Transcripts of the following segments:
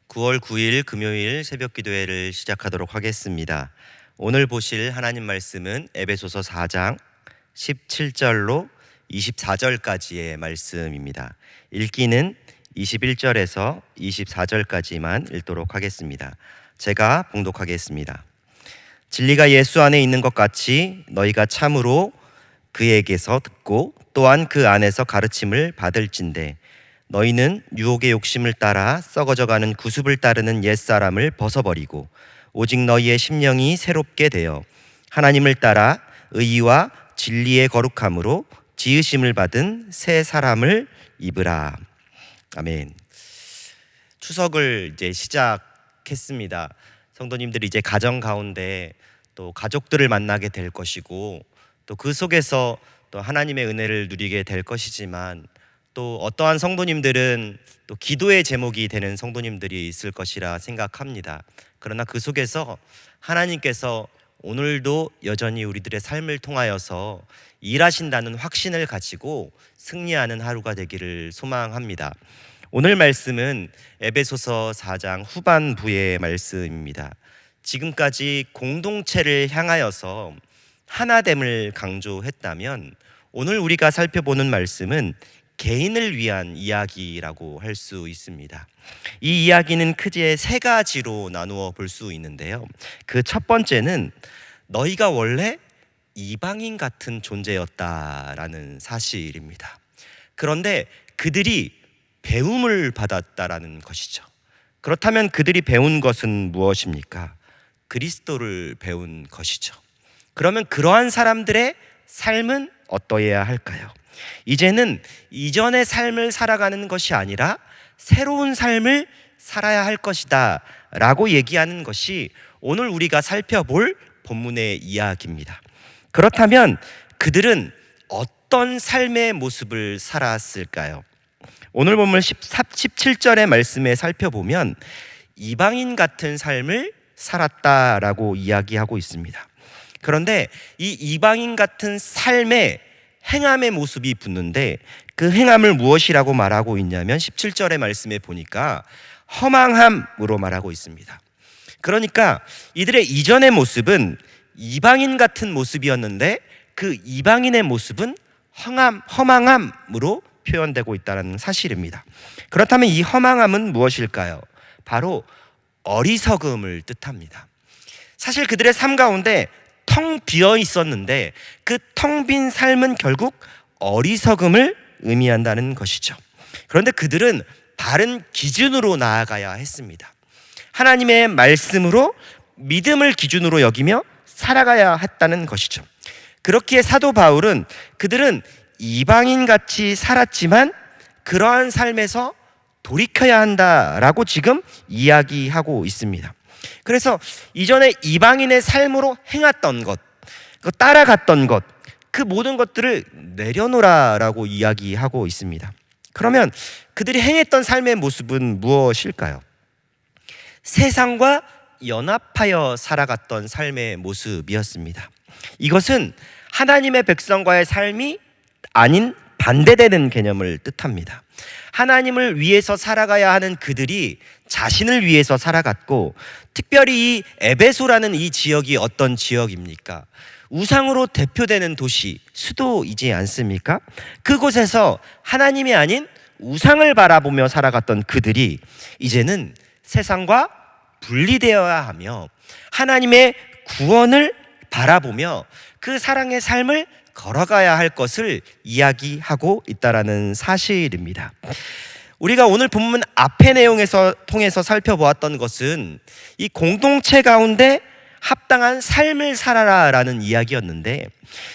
9월 9일 금요일 새벽 기도회를 시작하도록 하겠습니다. 오늘 보실 하나님 말씀은 에베소서 4장 17절로 24절까지의 말씀입니다. 읽기는 21절에서 24절까지만 읽도록 하겠습니다. 제가 봉독하겠습니다. 진리가 예수 안에 있는 것 같이 너희가 참으로 그에게서 듣고 또한 그 안에서 가르침을 받을진대 너희는 유혹의 욕심을 따라 썩어져가는 구습을 따르는 옛사람을 벗어버리고 오직 너희의 심령이 새롭게 되어 하나님을 따라 의와 진리의 거룩함으로 지으심을 받은 새 사람을 입으라. 아멘. 추석을 이제 시작했습니다. 성도님들이 이제 가정 가운데 또 가족들을 만나게 될 것이고 또 그 속에서 또 하나님의 은혜를 누리게 될 것이지만 또 어떠한 성도님들은 또 기도의 제목이 되는 성도님들이 있을 것이라 생각합니다. 그러나 그 속에서 하나님께서 오늘도 여전히 우리들의 삶을 통하여서 일하신다는 확신을 가지고 승리하는 하루가 되기를 소망합니다. 오늘 말씀은 에베소서 4장 후반부의 말씀입니다. 지금까지 공동체를 향하여서 하나됨을 강조했다면 오늘 우리가 살펴보는 말씀은 개인을 위한 이야기라고 할 수 있습니다. 이 이야기는 크게 세 가지로 나누어 볼 수 있는데요. 그 첫 번째는 너희가 원래 이방인 같은 존재였다라는 사실입니다. 그런데 그들이 배움을 받았다라는 것이죠. 그렇다면 그들이 배운 것은 무엇입니까? 그리스도를 배운 것이죠. 그러면 그러한 사람들의 삶은 어떠해야 할까요? 이제는 이전의 삶을 살아가는 것이 아니라 새로운 삶을 살아야 할 것이다 라고 얘기하는 것이 오늘 우리가 살펴볼 본문의 이야기입니다. 그렇다면 그들은 어떤 삶의 모습을 살았을까요? 오늘 본문 17절의 말씀에 살펴보면 이방인 같은 삶을 살았다라고 이야기하고 있습니다. 그런데 이 이방인 같은 삶의 행함의 모습이 붙는데 그 행함을 무엇이라고 말하고 있냐면 17절의 말씀에 보니까 허망함으로 말하고 있습니다. 그러니까 이들의 이전의 모습은 이방인 같은 모습이었는데 그 이방인의 모습은 허망함으로 표현되고 있다는 사실입니다. 그렇다면 이 허망함은 무엇일까요? 바로 어리석음을 뜻합니다. 사실 그들의 삶 가운데 텅 비어 있었는데 그 텅 빈 삶은 결국 어리석음을 의미한다는 것이죠. 그런데 그들은 바른 기준으로 나아가야 했습니다. 하나님의 말씀으로 믿음을 기준으로 여기며 살아가야 했다는 것이죠. 그렇기에 사도 바울은 그들은 이방인같이 살았지만 그러한 삶에서 돌이켜야 한다라고 지금 이야기하고 있습니다. 그래서 이전에 이방인의 삶으로 행했던 것, 따라갔던 것, 그 모든 것들을 내려놓으라라고 이야기하고 있습니다. 그러면 그들이 행했던 삶의 모습은 무엇일까요? 세상과 연합하여 살아갔던 삶의 모습이었습니다. 이것은 하나님의 백성과의 삶이 아닌 반대되는 개념을 뜻합니다. 하나님을 위해서 살아가야 하는 그들이 자신을 위해서 살아갔고, 특별히 이 에베소라는 이 지역이 어떤 지역입니까? 우상으로 대표되는 도시, 수도이지 않습니까? 그곳에서 하나님이 아닌 우상을 바라보며 살아갔던 그들이 이제는 세상과 분리되어야 하며 하나님의 구원을 바라보며 그 사랑의 삶을 걸어가야 할 것을 이야기하고 있다라는 사실입니다. 우리가 오늘 본문 앞의 내용에서 통해서 살펴보았던 것은 이 공동체 가운데 합당한 삶을 살아라라는 이야기였는데,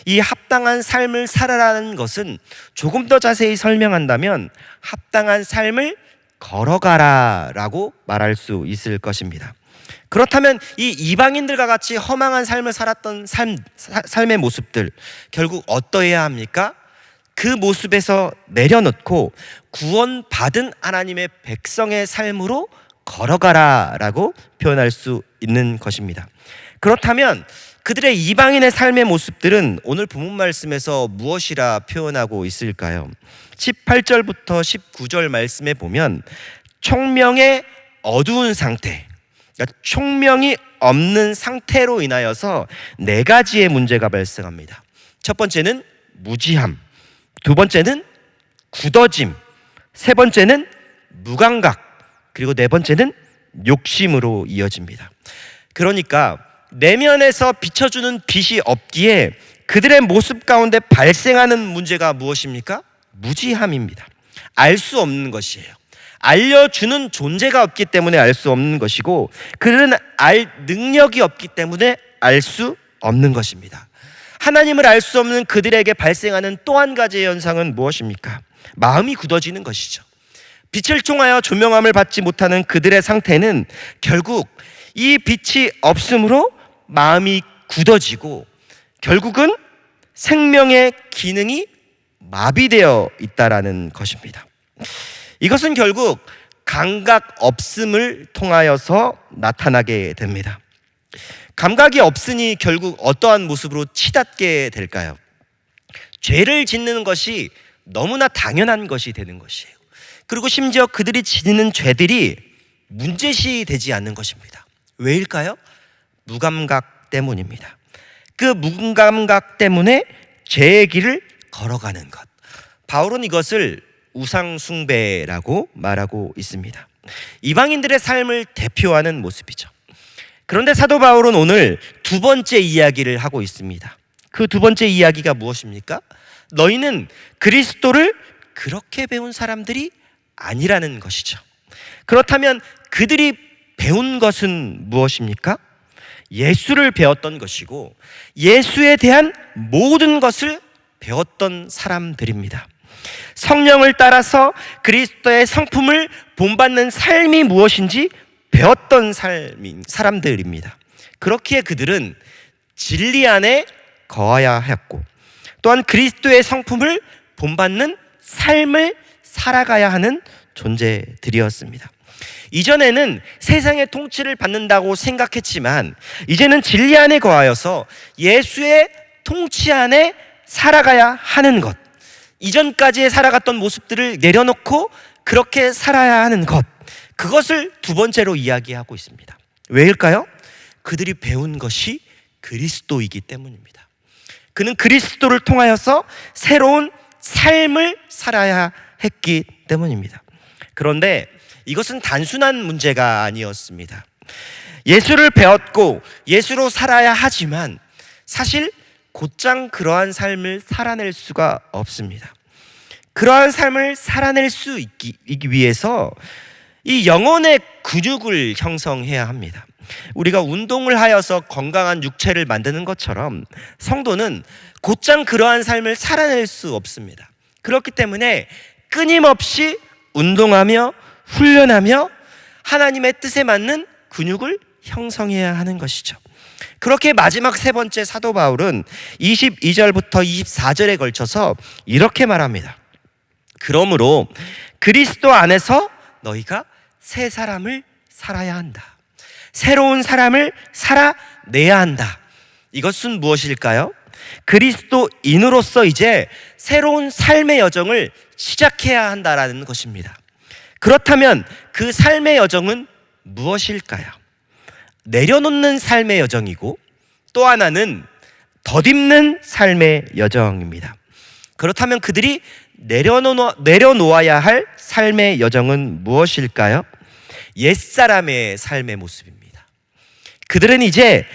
이 합당한 삶을 살아라는 것은 조금 더 자세히 설명한다면 합당한 삶을 걸어가라라고 말할 수 있을 것입니다. 그렇다면 이 이방인들과 같이 허망한 삶을 살았던 삶의 모습들, 결국 어떠해야 합니까? 그 모습에서 내려놓고 구원받은 하나님의 백성의 삶으로 걸어가라라고 표현할 수 있는 것입니다. 그렇다면 그들의 이방인의 삶의 모습들은 오늘 본문 말씀에서 무엇이라 표현하고 있을까요? 18절부터 19절 말씀에 보면 총명의 어두운 상태, 그러니까 총명이 없는 상태로 인하여서 네 가지의 문제가 발생합니다. 첫 번째는 무지함, 두 번째는 굳어짐, 세 번째는 무감각, 그리고 네 번째는 욕심으로 이어집니다. 그러니까 내면에서 비춰주는 빛이 없기에 그들의 모습 가운데 발생하는 문제가 무엇입니까? 무지함입니다. 알 수 없는 것이에요. 알려주는 존재가 없기 때문에 알 수 없는 것이고, 그들은 알 능력이 없기 때문에 알 수 없는 것입니다. 하나님을 알 수 없는 그들에게 발생하는 또 한 가지의 현상은 무엇입니까? 마음이 굳어지는 것이죠. 빛을 통하여 조명함을 받지 못하는 그들의 상태는 결국 이 빛이 없으므로 마음이 굳어지고 결국은 생명의 기능이 마비되어 있다라는 것입니다. 이것은 결국 감각 없음을 통하여서 나타나게 됩니다. 감각이 없으니 결국 어떠한 모습으로 치닫게 될까요? 죄를 짓는 것이 너무나 당연한 것이 되는 것이에요. 그리고 심지어 그들이 지는 죄들이 문제시 되지 않는 것입니다. 왜일까요? 무감각 때문입니다. 그 무감각 때문에 죄의 길을 걸어가는 것. 바울은 이것을 우상숭배라고 말하고 있습니다. 이방인들의 삶을 대표하는 모습이죠. 그런데 사도 바울은 오늘 두 번째 이야기를 하고 있습니다. 그 두 번째 이야기가 무엇입니까? 너희는 그리스도를 그렇게 배운 사람들이 아니라는 것이죠. 그렇다면 그들이 배운 것은 무엇입니까? 예수를 배웠던 것이고 예수에 대한 모든 것을 배웠던 사람들입니다. 성령을 따라서 그리스도의 성품을 본받는 삶이 무엇인지 배웠던 사람들입니다. 그렇기에 그들은 진리 안에 거해야 했고 또한 그리스도의 성품을 본받는 삶을 살아가야 하는 존재들이었습니다. 이전에는 세상의 통치를 받는다고 생각했지만 이제는 진리 안에 거하여서 예수의 통치 안에 살아가야 하는 것, 이전까지 살아갔던 모습들을 내려놓고 그렇게 살아야 하는 것, 그것을 두 번째로 이야기하고 있습니다. 왜일까요? 그들이 배운 것이 그리스도이기 때문입니다. 그는 그리스도를 통하여서 새로운 삶을 살아야 했기 때문입니다. 그런데 이것은 단순한 문제가 아니었습니다. 예수를 배웠고 예수로 살아야 하지만 사실 곧장 그러한 삶을 살아낼 수가 없습니다. 그러한 삶을 살아낼 수 있기 위해서 이 영혼의 근육을 형성해야 합니다. 우리가 운동을 하여서 건강한 육체를 만드는 것처럼 성도는 곧장 그러한 삶을 살아낼 수 없습니다. 그렇기 때문에 끊임없이 운동하며 훈련하며 하나님의 뜻에 맞는 근육을 형성해야 하는 것이죠. 그렇게 마지막 세 번째 사도 바울은 22절부터 24절에 걸쳐서 이렇게 말합니다. 그러므로 그리스도 안에서 너희가 새 사람을 살아야 한다. 새로운 사람을 살아내야 한다. 이것은 무엇일까요? 그리스도인으로서 이제 새로운 삶의 여정을 시작해야 한다라는 것입니다. 그렇다면 그 삶의 여정은 무엇일까요? 내려놓는 삶의 여정이고 또 하나는 덧입는 삶의 여정입니다. 그렇다면 그들이 내려놓아야 할 삶의 여정은 무엇일까요? 옛사람의 삶의 모습입니다. 그들은 이제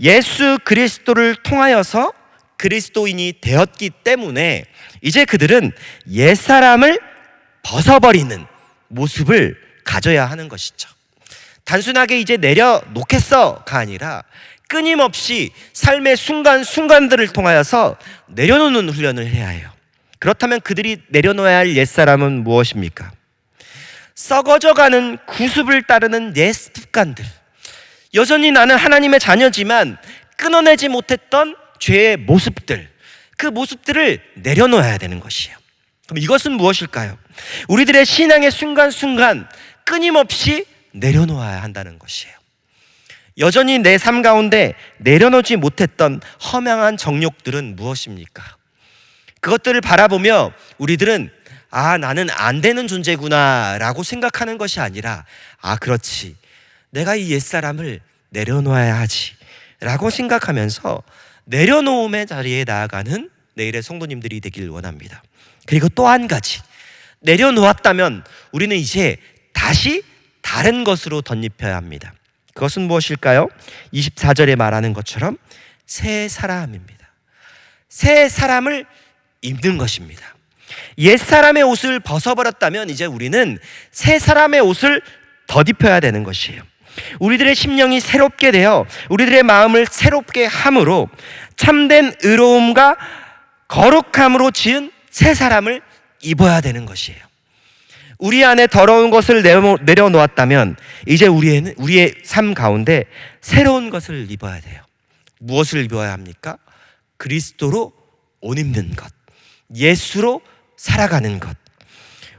예수 그리스도를 통하여서 그리스도인이 되었기 때문에 이제 그들은 옛사람을 벗어버리는 모습을 가져야 하는 것이죠. 단순하게 이제 내려놓겠어가 아니라 끊임없이 삶의 순간순간들을 통하여서 내려놓는 훈련을 해야 해요. 그렇다면 그들이 내려놓아야 할 옛사람은 무엇입니까? 썩어져가는 구습을 따르는 옛 습관들, 여전히 나는 하나님의 자녀지만 끊어내지 못했던 죄의 모습들, 그 모습들을 내려놓아야 되는 것이에요. 그럼 이것은 무엇일까요? 우리들의 신앙의 순간순간 끊임없이 내려놓아야 한다는 것이에요. 여전히 내 삶 가운데 내려놓지 못했던 허망한 정욕들은 무엇입니까? 그것들을 바라보며 우리들은 나는 안 되는 존재구나 라고 생각하는 것이 아니라 그렇지, 내가 이 옛사람을 내려놓아야 하지 라고 생각하면서 내려놓음의 자리에 나아가는 내일의 성도님들이 되길 원합니다. 그리고 또 한 가지, 내려놓았다면 우리는 이제 다시 다른 것으로 덧입혀야 합니다. 그것은 무엇일까요? 24절에 말하는 것처럼 새 사람입니다. 새 사람을 입는 것입니다. 옛 사람의 옷을 벗어버렸다면 이제 우리는 새 사람의 옷을 덧입혀야 되는 것이에요. 우리들의 심령이 새롭게 되어 우리들의 마음을 새롭게 함으로 참된 의로움과 거룩함으로 지은 새 사람을 입어야 되는 것이에요. 우리 안에 더러운 것을 내려놓았다면 이제 우리의 삶 가운데 새로운 것을 입어야 돼요. 무엇을 입어야 합니까? 그리스도로 옷 입는 것, 예수로 살아가는 것.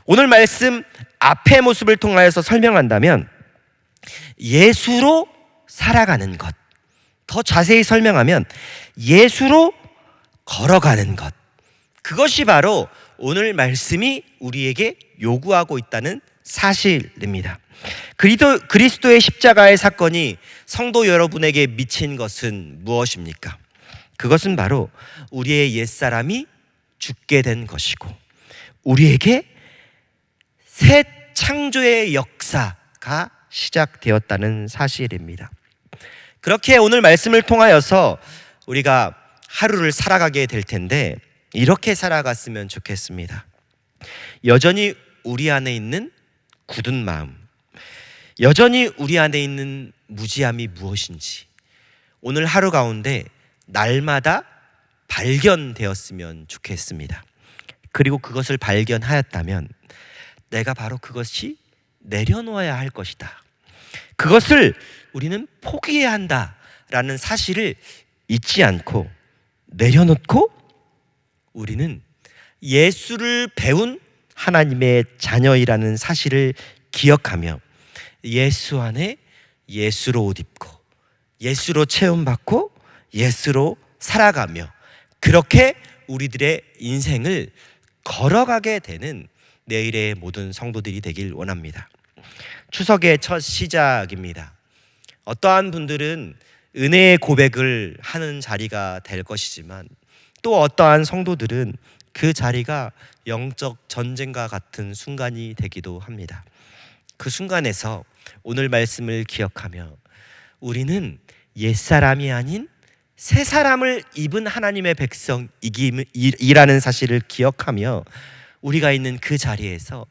오늘 말씀 앞의 모습을 통하여서 설명한다면 예수로 살아가는 것, 더 자세히 설명하면 예수로 걸어가는 것, 그것이 바로 오늘 말씀이 우리에게 요구하고 있다는 사실입니다. 그리스도의 십자가의 사건이 성도 여러분에게 미친 것은 무엇입니까? 그것은 바로 우리의 옛사람이 죽게 된 것이고 우리에게 새 창조의 역사가 시작되었다는 사실입니다. 그렇게 오늘 말씀을 통하여서 우리가 하루를 살아가게 될 텐데 이렇게 살아갔으면 좋겠습니다. 여전히 우리 안에 있는 굳은 마음, 여전히 우리 안에 있는 무지함이 무엇인지 오늘 하루 가운데 날마다 발견되었으면 좋겠습니다. 그리고 그것을 발견하였다면 내가 바로 그것이 내려놓아야 할 것이다, 그것을 우리는 포기해야 한다라는 사실을 잊지 않고 내려놓고 우리는 예수를 배운 하나님의 자녀이라는 사실을 기억하며 예수 안에 예수로 옷 입고 예수로 체험받고 예수로 살아가며 그렇게 우리들의 인생을 걸어가게 되는 내일의 모든 성도들이 되길 원합니다. 추석의 첫 시작입니다. 어떠한 분들은 은혜의 고백을 하는 자리가 될 것이지만 또 어떠한 성도들은 그 자리가 영적 전쟁과 같은 순간이 되기도 합니다. 그 순간에서 오늘 말씀을 기억하며 우리는 옛사람이 아닌 새 사람을 입은 하나님의 백성이라는 사실을 기억하며 우리가 있는 그 자리에서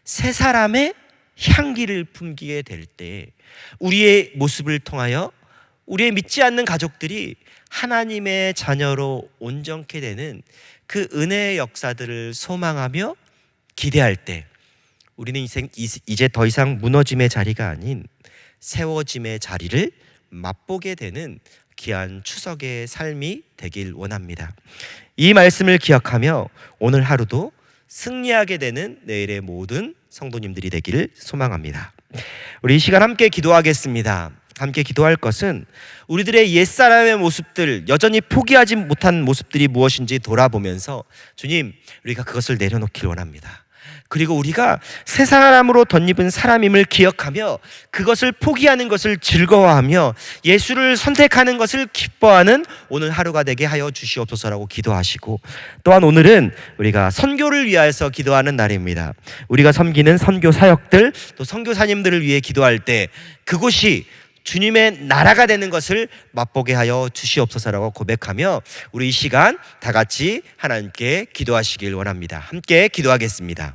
새 사람의 향기를 품기게 될 때 우리의 모습을 통하여 우리의 믿지 않는 가족들이 하나님의 자녀로 온전케 되는 그 은혜의 역사들을 소망하며 기대할 때 우리는 이제 더 이상 무너짐의 자리가 아닌 세워짐의 자리를 맛보게 되는 귀한 추석의 삶이 되길 원합니다. 이 말씀을 기억하며 오늘 하루도 승리하게 되는 내일의 모든 성도님들이 되기를 소망합니다. 우리 이 시간 함께 기도하겠습니다. 함께 기도할 것은 우리들의 옛사람의 모습들, 여전히 포기하지 못한 모습들이 무엇인지 돌아보면서 주님, 우리가 그것을 내려놓길 원합니다. 그리고 우리가 새 사람으로 덧입은 사람임을 기억하며 그것을 포기하는 것을 즐거워하며 예수를 선택하는 것을 기뻐하는 오늘 하루가 되게 하여 주시옵소서라고 기도하시고, 또한 오늘은 우리가 선교를 위하여서 기도하는 날입니다. 우리가 섬기는 선교 사역들, 또 선교사님들을 위해 기도할 때 그곳이 주님의 나라가 되는 것을 맛보게 하여 주시옵소서라고 고백하며 우리 이 시간 다 같이 하나님께 기도하시길 원합니다. 함께 기도하겠습니다.